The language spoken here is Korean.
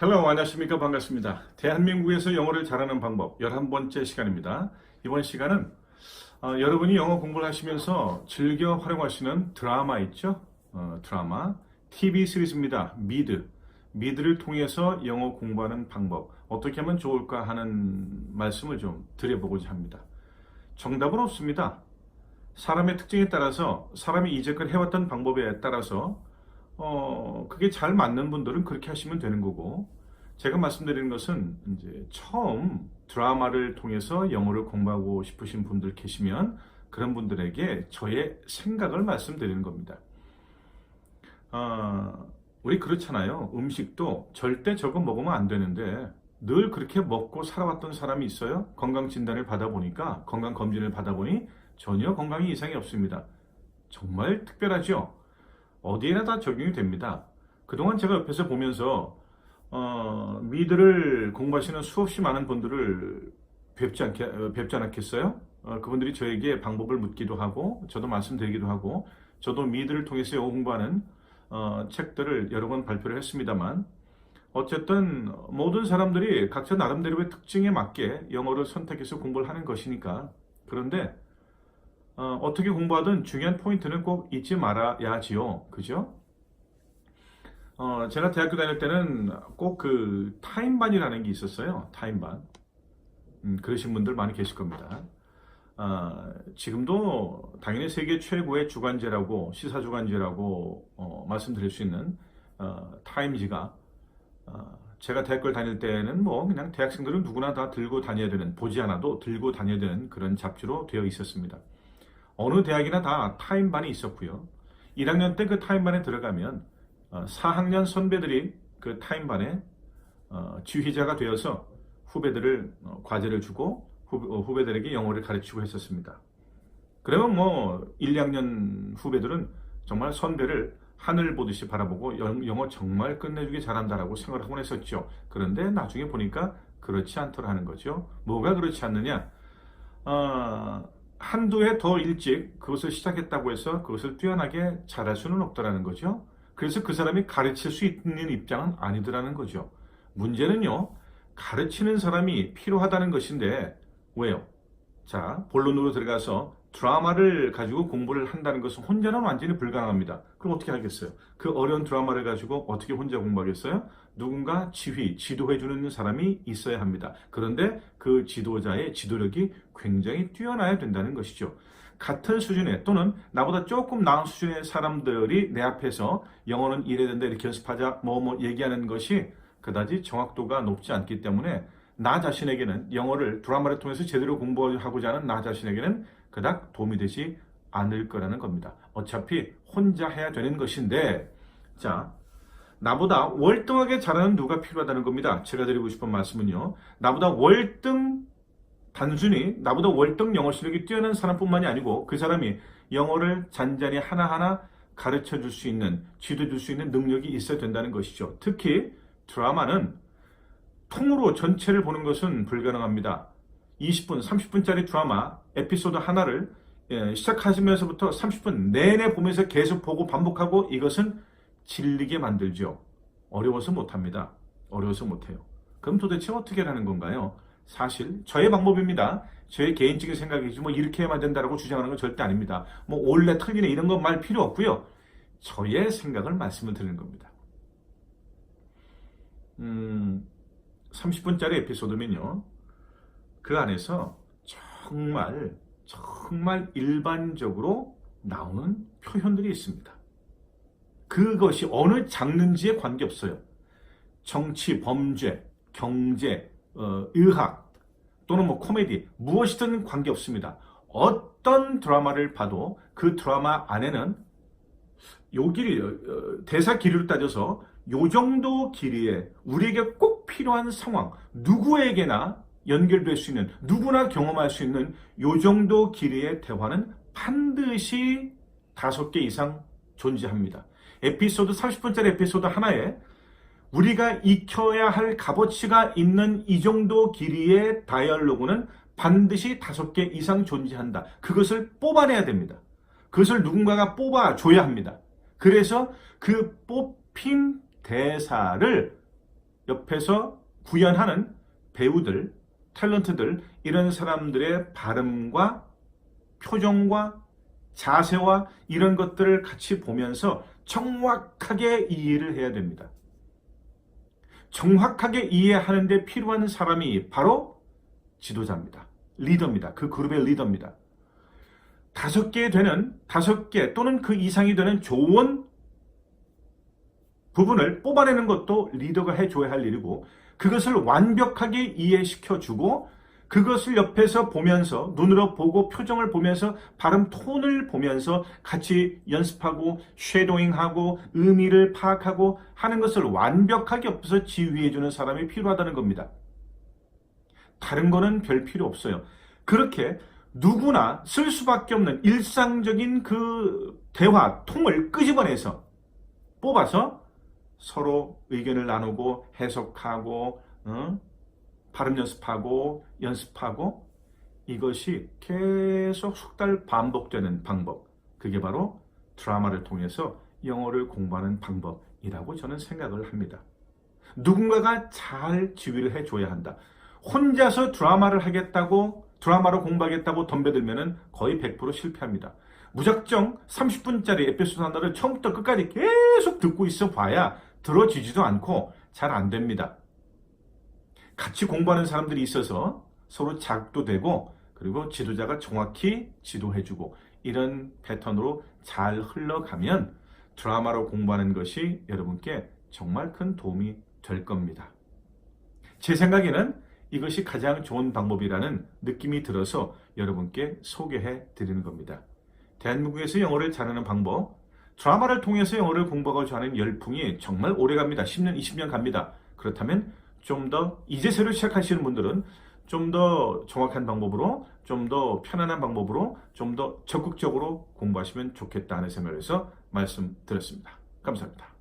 헬로, 안녕하십니까. 반갑습니다. 대한민국에서 영어를 잘하는 방법 11번째 시간입니다. 이번 시간은 여러분이 영어 공부를 하시면서 즐겨 활용하시는 드라마 있죠? 드라마 TV 시리즈입니다. 미드를 통해서 영어 공부하는 방법 어떻게 하면 좋을까 하는 말씀을 좀 드려보고자 합니다. 정답은 없습니다. 사람의 특징에 따라서 사람이 이제껏 해왔던 방법에 따라서 그게 잘 맞는 분들은 그렇게 하시면 되는 거고, 제가 말씀드리는 것은 이제 처음 드라마를 통해서 영어를 공부하고 싶으신 분들 계시면 그런 분들에게 저의 생각을 말씀드리는 겁니다. 우리 그렇잖아요. 음식도 절대 저거 먹으면 안 되는데 늘 그렇게 먹고 살아왔던 사람이 있어요. 건강진단을 받아보니까, 건강검진을 받아보니 전혀 건강에 이상이 없습니다. 정말 특별하죠? 어디에나 다 적용이 됩니다. 그동안 제가 옆에서 보면서 미드를 공부하시는 수없이 많은 분들을 뵙지 않았겠어요? 그분들이 저에게 방법을 묻기도 하고 저도 말씀드리기도 하고, 저도 미드를 통해서 영어 공부하는 책들을 여러 번 발표를 했습니다만, 어쨌든 모든 사람들이 각자 나름대로의 특징에 맞게 영어를 선택해서 공부를 하는 것이니까. 그런데 어떻게 공부하든 중요한 포인트는 꼭 잊지 말아야지요. 그죠? 제가 대학교 다닐 때는 꼭 그 타임반이라는 게 있었어요. 타임반. 그러신 분들 많이 계실 겁니다. 지금도 당연히 세계 최고의 주간제라고, 시사주간제라고 말씀드릴 수 있는 타임지가, 제가 대학교를 다닐 때는 뭐 그냥 대학생들은 누구나 다 들고 다녀야 되는, 보지 않아도 들고 다녀야 되는 그런 잡지로 되어 있었습니다. 어느 대학이나 다 타임반이 있었고요. 1학년 때 그 타임반에 들어가면 4학년 선배들이 그 타임반에 지휘자가 되어서 후배들을 과제를 주고 후배들에게 영어를 가르치고 했었습니다. 그러면 뭐 1, 2학년 후배들은 정말 선배를 하늘 보듯이 바라보고 영어 정말 끝내주기 잘한다라고 생각을 하곤 했었죠. 그런데 나중에 보니까 그렇지 않더라는 거죠. 뭐가 그렇지 않느냐? 한두 해 더 일찍 그것을 시작했다고 해서 그것을 뛰어나게 잘할 수는 없다라는 거죠. 그래서 그 사람이 가르칠 수 있는 입장은 아니더라는 거죠. 문제는요, 가르치는 사람이 필요하다는 것인데, 왜요? 자, 본론으로 들어가서 드라마를 가지고 공부를 한다는 것은 혼자는 완전히 불가능합니다. 그럼 어떻게 하겠어요? 그 어려운 드라마를 가지고 어떻게 혼자 공부하겠어요? 누군가 지도해주는 사람이 있어야 합니다. 그런데 그 지도자의 지도력이 굉장히 뛰어나야 된다는 것이죠. 같은 수준의, 또는 나보다 조금 나은 수준의 사람들이 내 앞에서 영어는 이래야 된다, 이렇게 연습하자, 뭐 얘기하는 것이 그다지 정확도가 높지 않기 때문에 나 자신에게는, 영어를 드라마를 통해서 제대로 공부하고자 하는 나 자신에게는 그닥 도움이 되지 않을 거라는 겁니다. 어차피 혼자 해야 되는 것인데, 자, 나보다 월등하게 잘하는 누가 필요하다는 겁니다. 제가 드리고 싶은 말씀은요, 단순히 나보다 월등 영어 실력이 뛰어난 사람뿐만이 아니고 그 사람이 영어를 잔잔히 하나하나 가르쳐 줄 수 있는, 지도해 줄 수 있는 능력이 있어야 된다는 것이죠. 특히 드라마는 통으로 전체를 보는 것은 불가능합니다. 20분, 30분짜리 드라마 에피소드 하나를 시작하시면서부터 30분 내내 보면서 계속 보고 반복하고, 이것은 질리게 만들죠. 어려워서 못합니다. 어려워서 못해요. 그럼 도대체 어떻게 하는 건가요? 사실 저의 방법입니다. 저의 개인적인 생각이지 뭐 이렇게 해야만 된다고 주장하는 건 절대 아닙니다. 뭐 옳네 틀리네 이런 거 말 필요 없고요. 저의 생각을 말씀을 드리는 겁니다. 30분짜리 에피소드면요, 그 안에서 정말 일반적으로 나오는 표현들이 있습니다. 그것이 어느 장르인지에 관계없어요. 정치, 범죄, 경제, 의학, 또는 뭐 코미디, 무엇이든 관계없습니다. 어떤 드라마를 봐도 그 드라마 안에는 요 길이, 대사 길이로 따져서 요 정도 길이에 우리에게 꼭 필요한 상황, 누구에게나 연결될 수 있는, 누구나 경험할 수 있는 요 정도 길이의 대화는 반드시 5개 이상 존재합니다. 에피소드, 30분짜리 에피소드 하나에 우리가 익혀야 할 값어치가 있는 이 정도 길이의 다이얼로그는 반드시 5개 이상 존재한다. 그것을 뽑아내야 됩니다. 그것을 누군가가 뽑아줘야 합니다. 그래서 그 뽑힌 대사를 옆에서 구현하는 배우들, 탤런트들, 이런 사람들의 발음과 표정과 자세와 이런 것들을 같이 보면서 정확하게 이해를 해야 됩니다. 정확하게 이해하는 데 필요한 사람이 바로 지도자입니다. 리더입니다. 그 그룹의 리더입니다. 5개 또는 그 이상이 되는 좋은 부분을 뽑아내는 것도 리더가 해줘야 할 일이고, 그것을 완벽하게 이해시켜주고, 그것을 옆에서 보면서, 눈으로 보고 표정을 보면서 발음 톤을 보면서 같이 연습하고 쉐도잉하고 의미를 파악하고 하는 것을 완벽하게 옆에서 지휘해주는 사람이 필요하다는 겁니다. 다른 거는 별 필요 없어요. 그렇게 누구나 쓸 수밖에 없는 일상적인 그 대화, 통을 끄집어내서 뽑아서 서로 의견을 나누고 해석하고 발음 연습하고 이것이 계속 숙달 반복되는 방법, 그게 바로 드라마를 통해서 영어를 공부하는 방법이라고 저는 생각을 합니다. 누군가가 잘 지휘를 해줘야 한다. 혼자서 드라마로 공부하겠다고 덤벼들면 거의 100% 실패합니다. 무작정 30분짜리 에피소드 하나를 처음부터 끝까지 계속 듣고 있어 봐야 들어지지도 않고 잘 안 됩니다. 같이 공부하는 사람들이 있어서 서로 자극도 되고, 그리고 지도자가 정확히 지도해주고, 이런 패턴으로 잘 흘러가면 드라마로 공부하는 것이 여러분께 정말 큰 도움이 될 겁니다. 제 생각에는 이것이 가장 좋은 방법이라는 느낌이 들어서 여러분께 소개해 드리는 겁니다. 대한민국에서 영어를 잘하는 방법, 드라마를 통해서 영어를 공부하고자 하는 열풍이 정말 오래 갑니다. 10년, 20년 갑니다. 그렇다면 좀 더 이제 새로 시작하시는 분들은 좀 더 정확한 방법으로, 좀 더 편안한 방법으로, 좀 더 적극적으로 공부하시면 좋겠다는 생각에서 말씀드렸습니다. 감사합니다.